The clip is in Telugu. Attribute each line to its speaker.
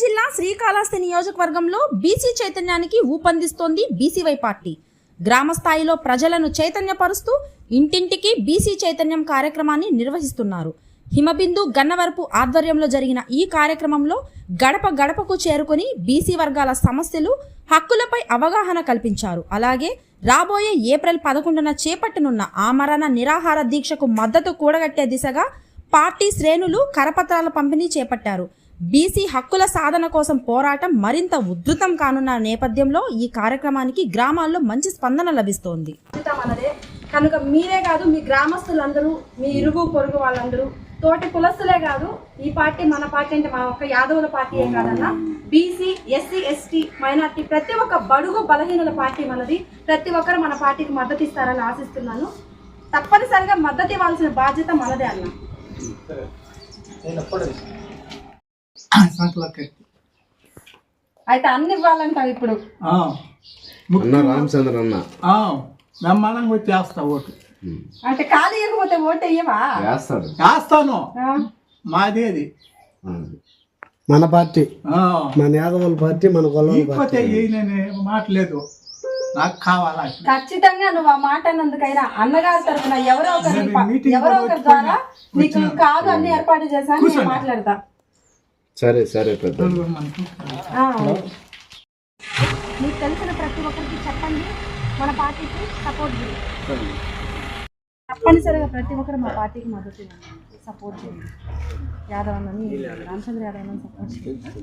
Speaker 1: జిల్లా శ్రీకాళహస్తి నియోజకవర్గంలో బీసీ చైతన్యానికి ఊపందిస్తోంది బీసీవై పార్టీ. గ్రామ స్థాయిలో ప్రజలను చైతన్యపరుస్తూ ఇంటింటికి బీసీ చైతన్యం కార్యక్రమాన్ని నిర్వహిస్తున్నారు. హిమబిందు గన్నవరపు ఆధ్వర్యంలో జరిగిన ఈ కార్యక్రమంలో గడప గడపకు చేరుకుని బీసీ వర్గాల సమస్యలు, హక్కులపై అవగాహన కల్పించారు. అలాగే రాబోయే ఏప్రిల్ 11న చేపట్టనున్న ఆమరణ నిరాహార దీక్షకు మద్దతు కూడగట్టే దిశగా పార్టీ శ్రేణులు కరపత్రాల పంపిణీ చేపట్టారు. బీసీ హక్కుల సాధన కోసం పోరాటం మరింత ఉధృతం కానున్న నేపథ్యంలో ఈ కార్యక్రమానికి గ్రామాల్లో మంచి స్పందన లభిస్తోంది. కనుక మీరే కాదు, మీ గ్రామస్తులందరూ, మీ ఇరుగు పొరుగు వాళ్ళందరూ, తోటి కులస్తులే కాదు, ఈ పార్టీ మన పార్టీ అంటే మన ఒక్క యాదవుల పార్టీయే కాదన్నా, బీసీ, ఎస్సీ, ఎస్టీ, మైనార్టీ ప్రతి ఒక్క బడుగు బలహీనుల పార్టీ మనది. ప్రతి ఒక్కరు మన పార్టీకి మద్దతు ఇస్తారని ఆశిస్తున్నాను. తప్పనిసరిగా మద్దతు ఇవ్వాల్సిన బాధ్యత మనదే అన్న. అయితే అన్ని ఇవ్వాలంటావు ఇప్పుడు.
Speaker 2: రామచంద్ర అన్న
Speaker 3: బ్రహ్మాండంగా వచ్చేస్తా ఓటు.
Speaker 1: అంటే ఖాళీ ఇవ్వకపోతే ఓటు వేయవా?
Speaker 3: వేస్తాను. మాదేది
Speaker 2: మన పార్టీ, మన యాదవుల పార్టీ, మన
Speaker 3: కొలకపోతే మాట్లేదు. నాకు కావాలా
Speaker 1: ఖచ్చితంగా నువ్వు ఆ మాట అన్నందుకైనా అన్నగారి తరఫున ఎవరో ఒకరి ద్వారా నీకు కాదు అన్ని ఏర్పాటు చేశాను, నేను మాట్లాడతా.
Speaker 2: సరే సరే పెద్ద
Speaker 1: మీకు తెలిసిన ప్రతి ఒక్కరికి చెప్పండి, మన పార్టీకి సపోర్ట్ చేయండి. తప్పనిసరిగా ప్రతి ఒక్కరు మా పార్టీకి మద్దతు సపోర్ట్ చేయండి. యాదవ్ అన్నని, రామచంద్ర యాదవ్ అన్నని సపోర్ట్ చేయండి.